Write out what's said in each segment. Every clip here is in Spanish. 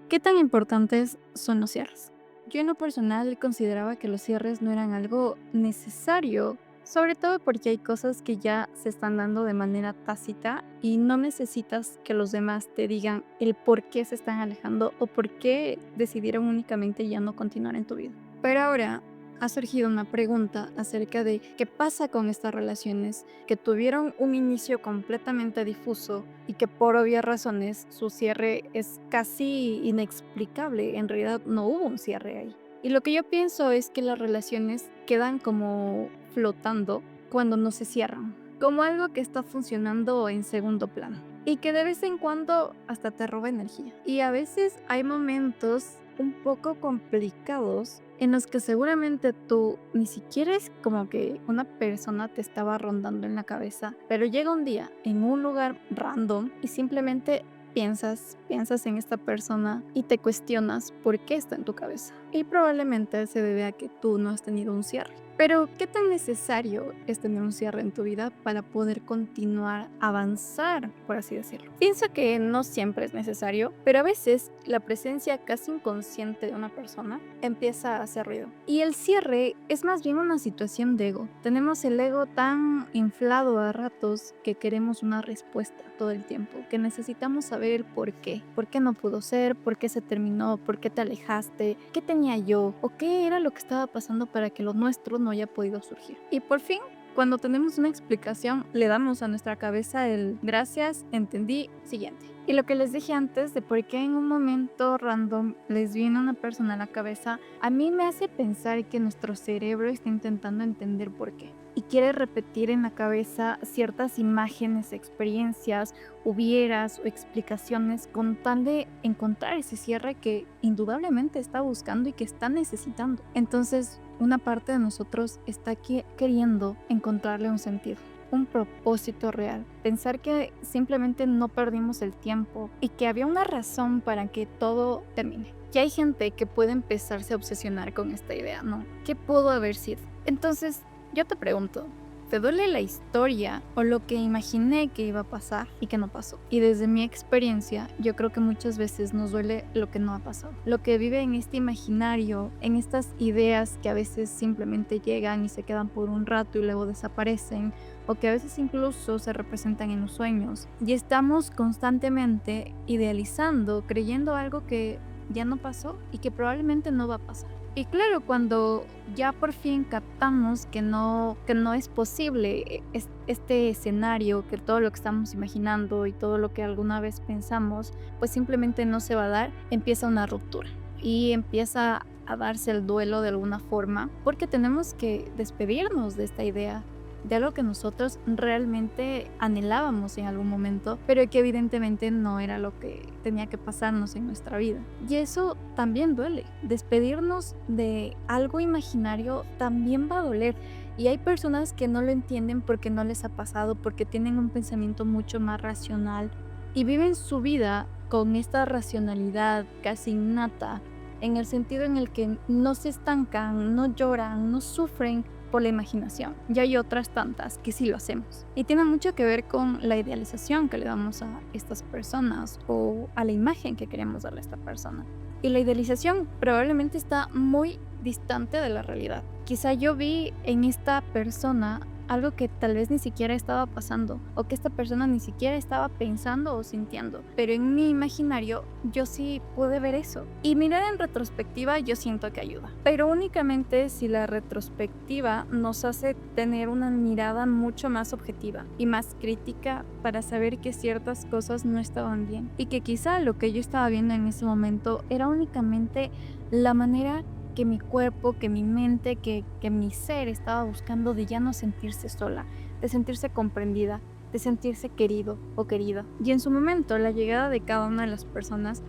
¿Qué tan importantes son los cierres? Yo en lo personal consideraba que los cierres no eran algo necesario, sobre todo porque hay cosas que ya se están dando de manera tácita y no necesitas que los demás te digan el por qué se están alejando o por qué decidieron únicamente ya no continuar en tu vida. Pero ahora ha surgido una pregunta acerca de qué pasa con estas relaciones que tuvieron un inicio completamente difuso y que por obvias razones su cierre es casi inexplicable. En realidad no hubo un cierre ahí. Y lo que yo pienso es que las relaciones quedan como flotando cuando no se cierran, como algo que está funcionando en segundo plano y que de vez en cuando hasta te roba energía. Y a veces hay momentos un poco complicados en los que seguramente tú ni siquiera es como que una persona te estaba rondando en la cabeza, pero llega un día en un lugar random y simplemente piensas en esta persona y te cuestionas por qué está en tu cabeza. Y probablemente se debe a que tú no has tenido un cierre. Pero, ¿qué tan necesario es tener un cierre en tu vida para poder continuar, avanzar, por así decirlo? Pienso que no siempre es necesario, pero a veces la presencia casi inconsciente de una persona empieza a hacer ruido. Y el cierre es más bien una situación de ego. Tenemos el ego tan inflado a ratos que queremos una respuesta todo el tiempo, que necesitamos saber el por qué no pudo ser, por qué se terminó, por qué te alejaste, qué tenía yo o qué era lo que estaba pasando para que lo nuestro no haya podido surgir. Y por fin, cuando tenemos una explicación, le damos a nuestra cabeza el gracias, entendí, siguiente. Y lo que les dije antes de por qué en un momento random les viene una persona a la cabeza, a mí me hace pensar que nuestro cerebro está intentando entender por qué. Y quiere repetir en la cabeza ciertas imágenes, experiencias, hubieras o explicaciones con tal de encontrar ese cierre que indudablemente está buscando y que está necesitando. Entonces, una parte de nosotros está aquí queriendo encontrarle un sentido, un propósito real, pensar que simplemente no perdimos el tiempo y que había una razón para que todo termine. Y hay gente que puede empezarse a obsesionar con esta idea, ¿no? ¿Qué pudo haber sido? Entonces, yo te pregunto, ¿te duele la historia o lo que imaginé que iba a pasar y que no pasó? Y desde mi experiencia, yo creo que muchas veces nos duele lo que no ha pasado. Lo que vive en este imaginario, en estas ideas que a veces simplemente llegan y se quedan por un rato y luego desaparecen, o que a veces incluso se representan en los sueños. Y estamos constantemente idealizando, creyendo algo que ya no pasó y que probablemente no va a pasar. Y claro, cuando ya por fin captamos que no es posible este escenario, que todo lo que estamos imaginando y todo lo que alguna vez pensamos, pues simplemente no se va a dar, empieza una ruptura y empieza a darse el duelo de alguna forma, porque tenemos que despedirnos de esta idea de algo que nosotros realmente anhelábamos en algún momento, pero que evidentemente no era lo que tenía que pasarnos en nuestra vida. Y eso también duele. Despedirnos de algo imaginario también va a doler. Y hay personas que no lo entienden porque no les ha pasado, porque tienen un pensamiento mucho más racional y viven su vida con esta racionalidad casi innata, en el sentido en el que no se estancan, no lloran, no sufren por la imaginación. Y hay otras tantas que sí lo hacemos. Y tiene mucho que ver con la idealización que le damos a estas personas o a la imagen que queremos darle a esta persona. Y la idealización probablemente está muy distante de la realidad. Quizá yo vi en esta persona algo que tal vez ni siquiera estaba pasando o que esta persona ni siquiera estaba pensando o sintiendo, pero en mi imaginario yo sí pude ver eso. Y mirar en retrospectiva yo siento que ayuda, pero únicamente si la retrospectiva nos hace tener una mirada mucho más objetiva y más crítica para saber que ciertas cosas no estaban bien y que quizá lo que yo estaba viendo en ese momento era únicamente la manera que mi cuerpo, que mi mente, que mi ser estaba buscando de ya no sentirse sola, de sentirse comprendida, de sentirse querido o querida. Y en su momento, la llegada de cada una de las personas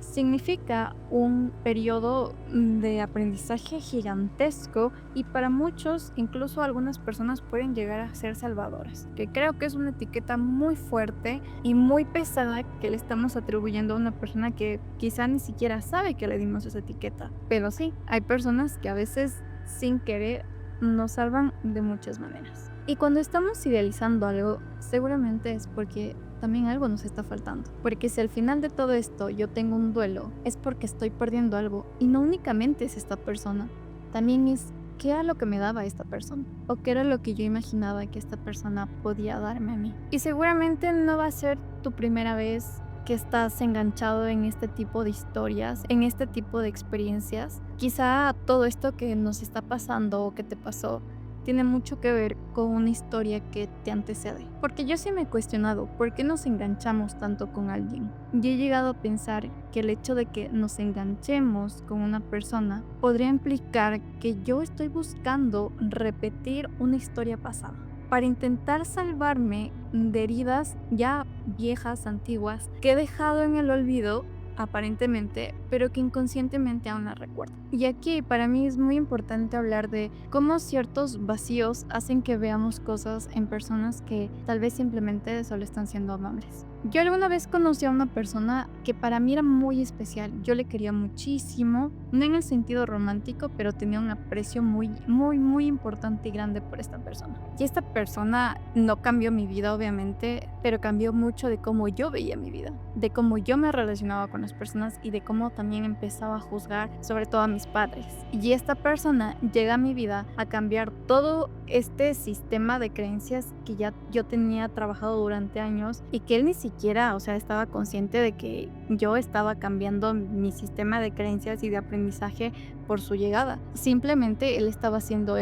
significa un periodo de aprendizaje gigantesco y para muchos, incluso algunas personas pueden llegar a ser salvadoras, que creo que es una etiqueta muy fuerte y muy pesada que le estamos atribuyendo a una persona que quizá ni siquiera sabe que le dimos esa etiqueta. Pero sí, hay personas que a veces sin querer nos salvan de muchas maneras. Y cuando estamos idealizando algo, seguramente es porque también algo nos está faltando. Porque si al final de todo esto yo tengo un duelo, es porque estoy perdiendo algo. Y no únicamente es esta persona, también es qué era lo que me daba esta persona. O qué era lo que yo imaginaba que esta persona podía darme a mí. Y seguramente no va a ser tu primera vez que estás enganchado en este tipo de historias, en este tipo de experiencias. Quizá todo esto que nos está pasando o que te pasó tiene mucho que ver con una historia que te antecede. Porque yo sí me he cuestionado por qué nos enganchamos tanto con alguien. Y he llegado a pensar que el hecho de que nos enganchemos con una persona podría implicar que yo estoy buscando repetir una historia pasada para intentar salvarme de heridas ya viejas, antiguas, que he dejado en el olvido aparentemente, pero que inconscientemente aún la recuerdo. Y aquí para mí es muy importante hablar de cómo ciertos vacíos hacen que veamos cosas en personas que tal vez simplemente solo están siendo amables. Yo alguna vez conocí a una persona que para mí era muy especial. Yo le quería muchísimo, no en el sentido romántico, pero tenía un aprecio muy importante y grande por esta persona. Y esta persona no cambió mi vida, obviamente, pero cambió mucho de cómo yo veía mi vida, de cómo yo me relacionaba con las personas y de cómo también empezaba a juzgar, sobre todo a mis padres. Y esta persona llega a mi vida a cambiar todo este sistema de creencias que ya yo tenía trabajado durante años y que él ni siquiera, o sea, estaba consciente de que yo estaba cambiando mi sistema de creencias y de aprendizaje por su llegada. Simplemente él estaba siendo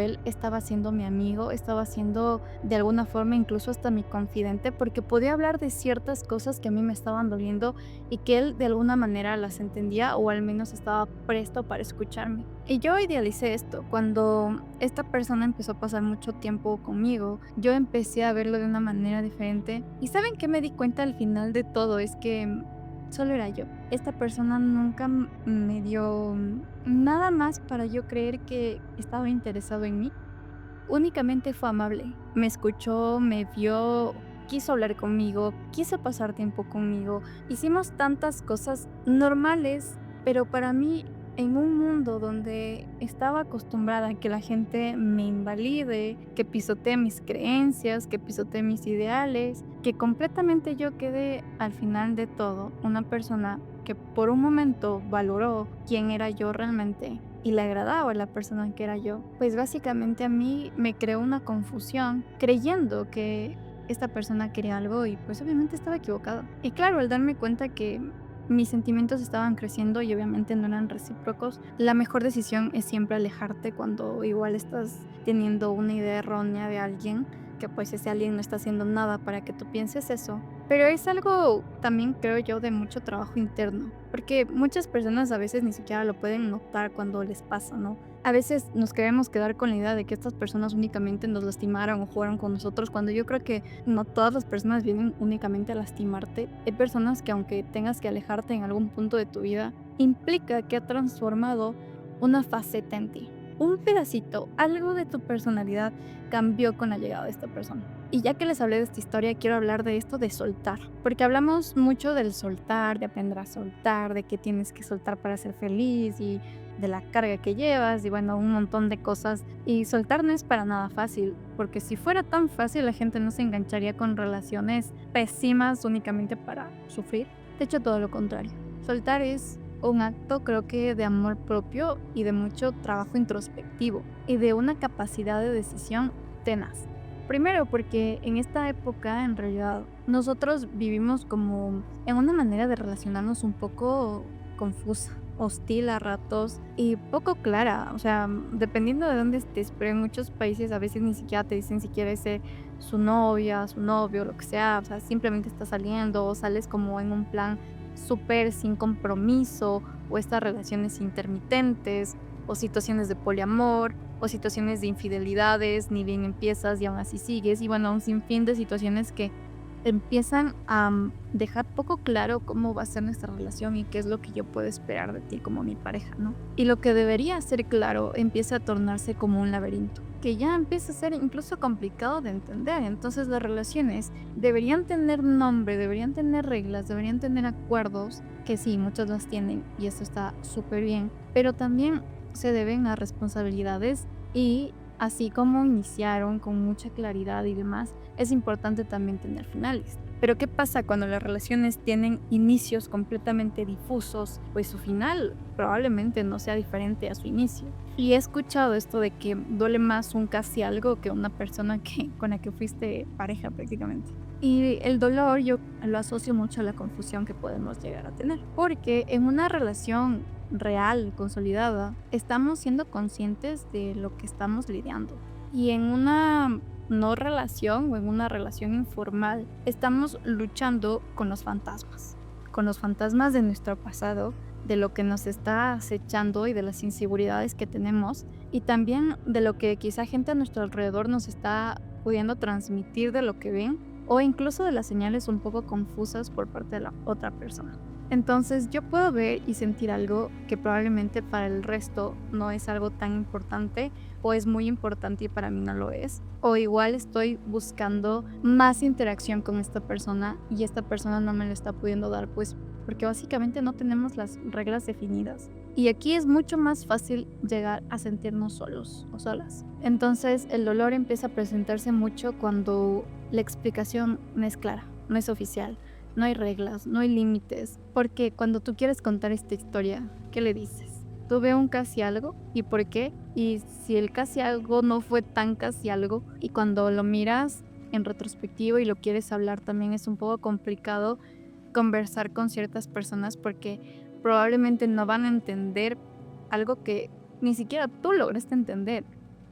mi amigo, estaba siendo de alguna forma incluso hasta mi confidente, porque podía hablar de ciertas cosas que a mí me estaban doliendo y que él de alguna manera las entendía o al menos estaba presto para escucharme. Y yo idealicé esto. Cuando esta persona empezó a pasar mucho tiempo conmigo, yo empecé a verlo de una manera diferente. ¿Y saben qué me di cuenta al final de todo? Es que solo era yo. Esta persona nunca me dio nada más para yo creer que estaba interesado en mí. Únicamente fue amable. Me escuchó, me vio, quiso hablar conmigo, quiso pasar tiempo conmigo. Hicimos tantas cosas normales, pero para mí, en un mundo donde estaba acostumbrada a que la gente me invalide, que pisotee mis creencias, que pisotee mis ideales, que completamente yo quedé al final de todo una persona que por un momento valoró quién era yo realmente y le agradaba a la persona que era yo, pues básicamente a mí me creó una confusión creyendo que esta persona quería algo y pues obviamente estaba equivocada. Y claro, al darme cuenta que mis sentimientos estaban creciendo y obviamente no eran recíprocos, la mejor decisión es siempre alejarte cuando igual estás teniendo una idea errónea de alguien, que pues ese alguien no está haciendo nada para que tú pienses eso. Pero es algo también, creo yo, de mucho trabajo interno, porque muchas personas a veces ni siquiera lo pueden notar cuando les pasa, ¿no? A veces nos queremos quedar con la idea de que estas personas únicamente nos lastimaron o jugaron con nosotros, cuando yo creo que no todas las personas vienen únicamente a lastimarte. Hay personas que aunque tengas que alejarte en algún punto de tu vida, implica que ha transformado una faceta en ti. Un pedacito, algo de tu personalidad cambió con la llegada de esta persona. Y ya que les hablé de esta historia, quiero hablar de esto de soltar, porque hablamos mucho del soltar, de aprender a soltar, de que tienes que soltar para ser feliz y de la carga que llevas y bueno, un montón de cosas. Y soltar no es para nada fácil, porque si fuera tan fácil la gente no se engancharía con relaciones pésimas únicamente para sufrir. De hecho, todo lo contrario. Soltar es un acto, creo que de amor propio y de mucho trabajo introspectivo y de una capacidad de decisión tenaz. Primero porque en esta época en realidad nosotros vivimos como en una manera de relacionarnos un poco confusa, hostil a ratos y poco clara, o sea, dependiendo de dónde estés, pero en muchos países a veces ni siquiera te dicen si quieres ser su novia, su novio, lo que sea, o sea, simplemente estás saliendo o sales como en un plan súper sin compromiso o estas relaciones intermitentes o situaciones de poliamor o situaciones de infidelidades, ni bien empiezas y aún así sigues y bueno, un sinfín de situaciones que empiezan a dejar poco claro cómo va a ser nuestra relación y qué es lo que yo puedo esperar de ti como mi pareja, ¿no? Y lo que debería ser claro empieza a tornarse como un laberinto, que ya empieza a ser incluso complicado de entender. Entonces las relaciones deberían tener nombre, deberían tener reglas, deberían tener acuerdos, que sí, muchos las tienen y esto está súper bien, pero también se deben a responsabilidades y así como iniciaron con mucha claridad y demás, es importante también tener finales. Pero ¿qué pasa cuando las relaciones tienen inicios completamente difusos? Pues su final probablemente no sea diferente a su inicio. Y he escuchado esto de que duele más un casi algo que una persona con la que fuiste pareja prácticamente. Y el dolor yo lo asocio mucho a la confusión que podemos llegar a tener. Porque en una relación real, consolidada, estamos siendo conscientes de lo que estamos lidiando. Y en una no relación o en una relación informal, estamos luchando con los fantasmas de nuestro pasado, de lo que nos está acechando y de las inseguridades que tenemos y también de lo que quizá gente a nuestro alrededor nos está pudiendo transmitir de lo que ven o incluso de las señales un poco confusas por parte de la otra persona. Entonces yo puedo ver y sentir algo que probablemente para el resto no es algo tan importante o es muy importante y para mí no lo es. O igual estoy buscando más interacción con esta persona y esta persona no me lo está pudiendo dar, pues porque básicamente no tenemos las reglas definidas. Y aquí es mucho más fácil llegar a sentirnos solos o solas. Entonces el dolor empieza a presentarse mucho cuando la explicación no es clara, no es oficial. No hay reglas, no hay límites, porque cuando tú quieres contar esta historia, ¿qué le dices? Tuve un casi algo, ¿y por qué? Y si el casi algo no fue tan casi algo, y cuando lo miras en retrospectivo y lo quieres hablar también es un poco complicado conversar con ciertas personas porque probablemente no van a entender algo que ni siquiera tú lograste entender.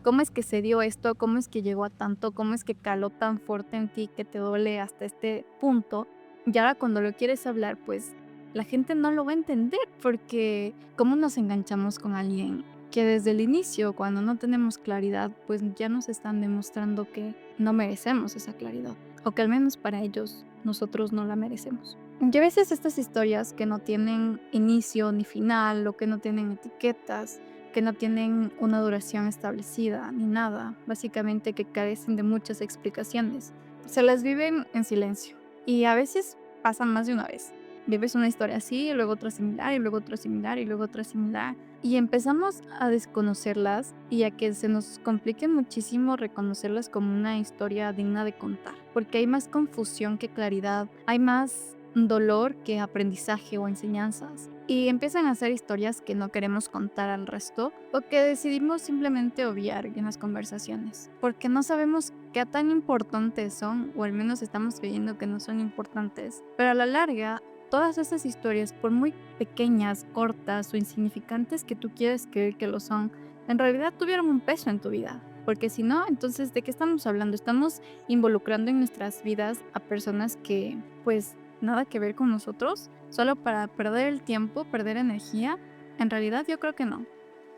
¿Cómo es que se dio esto? ¿Cómo es que llegó a tanto? ¿Cómo es que caló tan fuerte en ti que te duele hasta este punto? Y ahora cuando lo quieres hablar, pues la gente no lo va a entender porque ¿cómo nos enganchamos con alguien que desde el inicio, cuando no tenemos claridad, pues ya nos están demostrando que no merecemos esa claridad? O que al menos para ellos nosotros no la merecemos. Y a veces estas historias que no tienen inicio ni final o que no tienen etiquetas, que no tienen una duración establecida ni nada, básicamente que carecen de muchas explicaciones, se las viven en silencio y a veces pasan más de una vez. Vives una historia así, y luego otra similar, y luego otra similar, y luego otra similar. Y empezamos a desconocerlas y a que se nos complique muchísimo reconocerlas como una historia digna de contar. Porque hay más confusión que claridad, hay más dolor que aprendizaje o enseñanzas. Y empiezan a ser historias que no queremos contar al resto o que decidimos simplemente obviar en las conversaciones. Porque no sabemos qué tan importantes son, o al menos estamos creyendo que no son importantes. Pero a la larga, todas esas historias, por muy pequeñas, cortas o insignificantes que tú quieres creer que lo son, en realidad tuvieron un peso en tu vida. Porque si no, entonces, ¿de qué estamos hablando? Estamos involucrando en nuestras vidas a personas que, pues, nada que ver con nosotros, solo para perder el tiempo, perder energía. En realidad yo creo que no.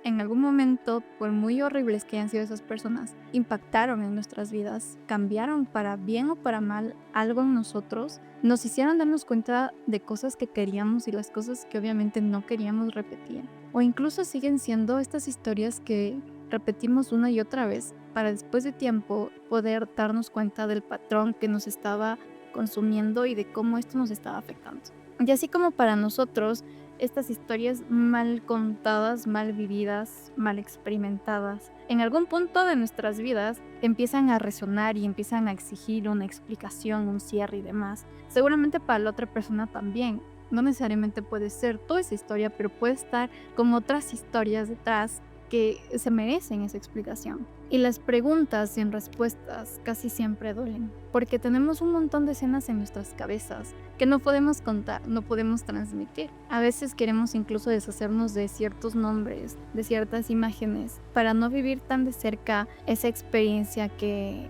En algún momento, por muy horribles que hayan sido esas personas, impactaron en nuestras vidas, cambiaron para bien o para mal algo en nosotros, nos hicieron darnos cuenta de cosas que queríamos y las cosas que obviamente no queríamos repetir. O incluso siguen siendo estas historias que repetimos una y otra vez para después de tiempo poder darnos cuenta del patrón que nos estaba consumiendo y de cómo esto nos estaba afectando. Y así como para nosotros, estas historias mal contadas, mal vividas, mal experimentadas, en algún punto de nuestras vidas empiezan a resonar y empiezan a exigir una explicación, un cierre y demás. Seguramente para la otra persona también. No necesariamente puede ser toda esa historia, pero puede estar con otras historias detrás que se merecen esa explicación. Y las preguntas sin respuestas casi siempre duelen, porque tenemos un montón de escenas en nuestras cabezas que no podemos contar, no podemos transmitir. A veces queremos incluso deshacernos de ciertos nombres, de ciertas imágenes, para no vivir tan de cerca esa experiencia que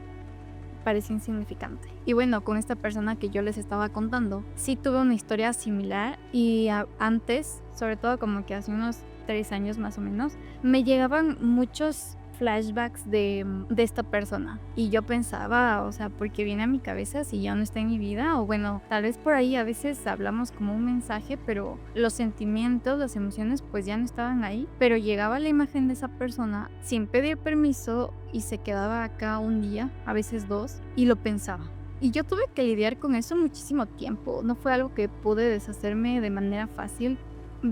parece insignificante. Y bueno, con esta persona que yo les estaba contando, sí tuve una historia similar y antes, sobre todo como que hace unos 3 años más o menos, me llegaban muchos flashbacks de esta persona y yo pensaba, o sea, ¿por qué viene a mi cabeza si ya no está en mi vida? O bueno, tal vez por ahí a veces hablamos como un mensaje, pero los sentimientos, las emociones pues ya no estaban ahí, pero llegaba la imagen de esa persona sin pedir permiso y se quedaba acá un día, a veces 2, y lo pensaba. Y yo tuve que lidiar con eso muchísimo tiempo, no fue algo que pude deshacerme de manera fácil.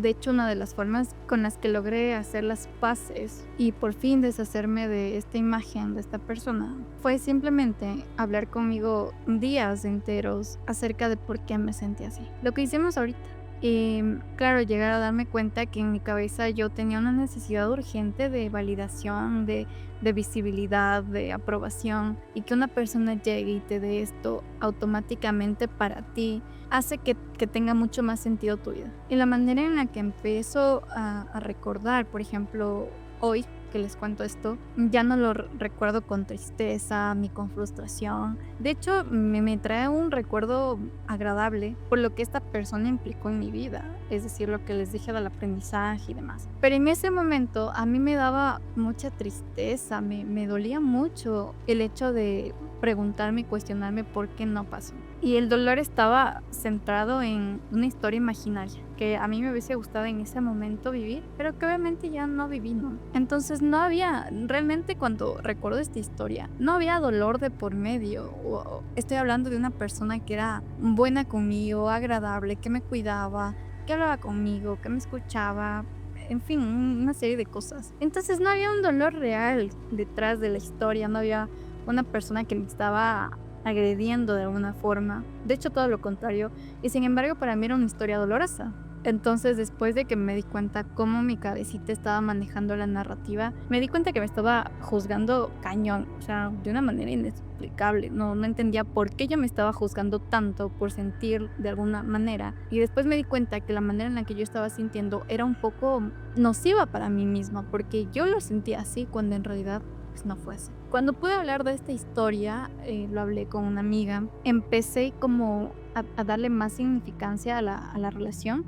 De hecho, una de las formas con las que logré hacer las paces y por fin deshacerme de esta imagen de esta persona fue simplemente hablar conmigo días enteros acerca de por qué me sentí así. Lo que hicimos ahorita. Y claro, llegar a darme cuenta que en mi cabeza yo tenía una necesidad urgente de validación, de visibilidad, de aprobación, y que una persona llegue y te dé esto automáticamente para ti hace que tenga mucho más sentido tu vida. Y la manera en la que empiezo a recordar, por ejemplo, hoy que les cuento esto, ya no lo recuerdo con tristeza ni con frustración. De hecho, me trae un recuerdo agradable por lo que esta persona implicó en mi vida, es decir, lo que les dije del aprendizaje y demás. Pero en ese momento a mí me daba mucha tristeza, me dolía mucho el hecho de preguntarme y cuestionarme por qué no pasó. Y el dolor estaba centrado en una historia imaginaria que a mí me hubiese gustado en ese momento vivir, pero que obviamente ya no viví, ¿no? Entonces no había, realmente cuando recuerdo esta historia, no había dolor de por medio. Estoy hablando de una persona que era buena conmigo, agradable, que me cuidaba, que hablaba conmigo, que me escuchaba, en fin, una serie de cosas. Entonces no había un dolor real detrás de la historia, no había una persona que me estaba agrediendo de alguna forma. De hecho, todo lo contrario. Y sin embargo, para mí era una historia dolorosa. Entonces, después de que me di cuenta cómo mi cabecita estaba manejando la narrativa, me di cuenta que me estaba juzgando cañón, o sea, de una manera inexplicable. No entendía por qué yo me estaba juzgando tanto por sentir de alguna manera. Y después me di cuenta que la manera en la que yo estaba sintiendo era un poco nociva para mí misma, porque yo lo sentía así cuando en realidad pues no fue así. Cuando pude hablar de esta historia, lo hablé con una amiga, empecé como a darle más significancia a la relación.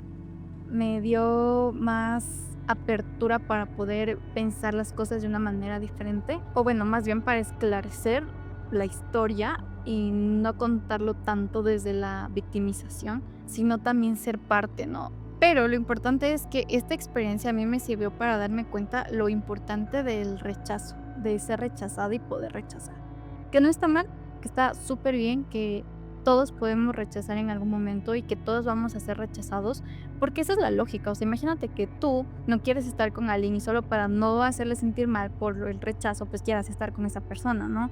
Me dio más apertura para poder pensar las cosas de una manera diferente, o bueno, más bien para esclarecer la historia y no contarlo tanto desde la victimización, sino también ser parte, ¿no? Pero lo importante es que esta experiencia a mí me sirvió para darme cuenta lo importante del rechazo, de ser rechazada y poder rechazar. Que no está mal, que está súper bien, que todos podemos rechazar en algún momento y que todos vamos a ser rechazados, porque esa es la lógica. O sea, imagínate que tú no quieres estar con alguien y solo para no hacerle sentir mal por el rechazo, pues quieras estar con esa persona, ¿no?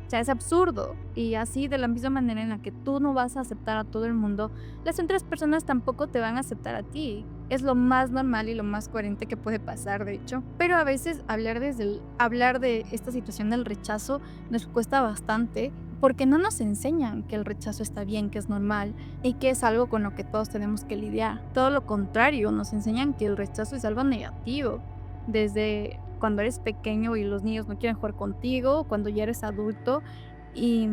O sea, es absurdo. Y así, de la misma manera en la que tú no vas a aceptar a todo el mundo, las otras personas tampoco te van a aceptar a ti. Es lo más normal y lo más coherente que puede pasar, de hecho. Pero a veces hablar de esta situación del rechazo nos cuesta bastante porque no nos enseñan que el rechazo está bien, que es normal y que es algo con lo que todos tenemos que lidiar. Todo lo contrario, nos enseñan que el rechazo es algo negativo. Desde cuando eres pequeño y los niños no quieren jugar contigo, cuando ya eres adulto y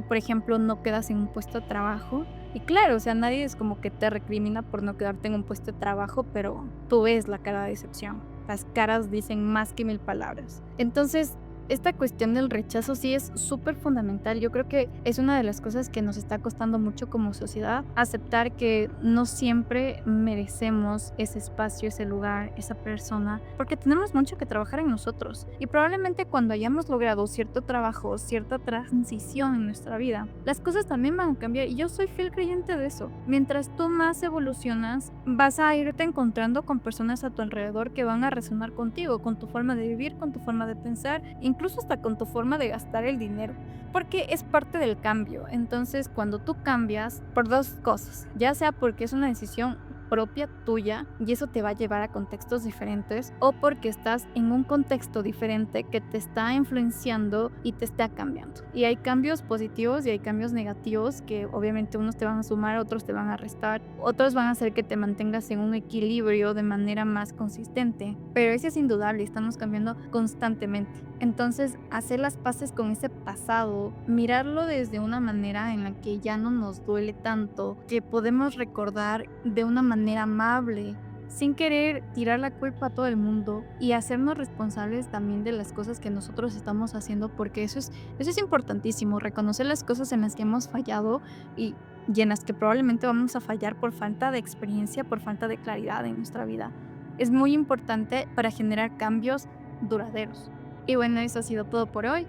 por ejemplo, no quedas en un puesto de trabajo. Y claro, o sea, nadie es como que te recrimina por no quedarte en un puesto de trabajo, pero tú ves la cara de decepción. Las caras dicen más que mil palabras. Entonces, esta cuestión del rechazo sí es súper fundamental. Yo creo que es una de las cosas que nos está costando mucho como sociedad, aceptar que no siempre merecemos ese espacio, ese lugar, esa persona, porque tenemos mucho que trabajar en nosotros. Y probablemente cuando hayamos logrado cierto trabajo, cierta transición en nuestra vida, las cosas también van a cambiar. Y yo soy fiel creyente de eso. Mientras tú más evolucionas, vas a irte encontrando con personas a tu alrededor que van a resonar contigo, con tu forma de vivir, con tu forma de pensar, incluso hasta con tu forma de gastar el dinero, porque es parte del cambio. Entonces, cuando tú cambias por dos cosas, ya sea porque es una decisión propia tuya y eso te va a llevar a contextos diferentes, o porque estás en un contexto diferente que te está influenciando y te está cambiando. Y hay cambios positivos y hay cambios negativos que obviamente unos te van a sumar, otros te van a restar, otros van a hacer que te mantengas en un equilibrio de manera más consistente, pero eso es indudable, estamos cambiando constantemente. Entonces, hacer las paces con ese pasado, mirarlo desde una manera en la que ya no nos duele tanto, que podemos recordar de una manera amable, sin querer tirar la culpa a todo el mundo y hacernos responsables también de las cosas que nosotros estamos haciendo, porque eso es importantísimo, reconocer las cosas en las que hemos fallado y en las que probablemente vamos a fallar por falta de experiencia, por falta de claridad en nuestra vida. Es muy importante para generar cambios duraderos. Y bueno, eso ha sido todo por hoy.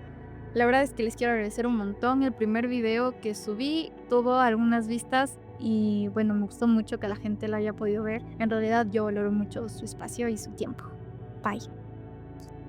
La verdad es que les quiero agradecer un montón. El primer video que subí tuvo algunas vistas y bueno, me gustó mucho que la gente la haya podido ver. En realidad yo valoro mucho su espacio y su tiempo. Bye.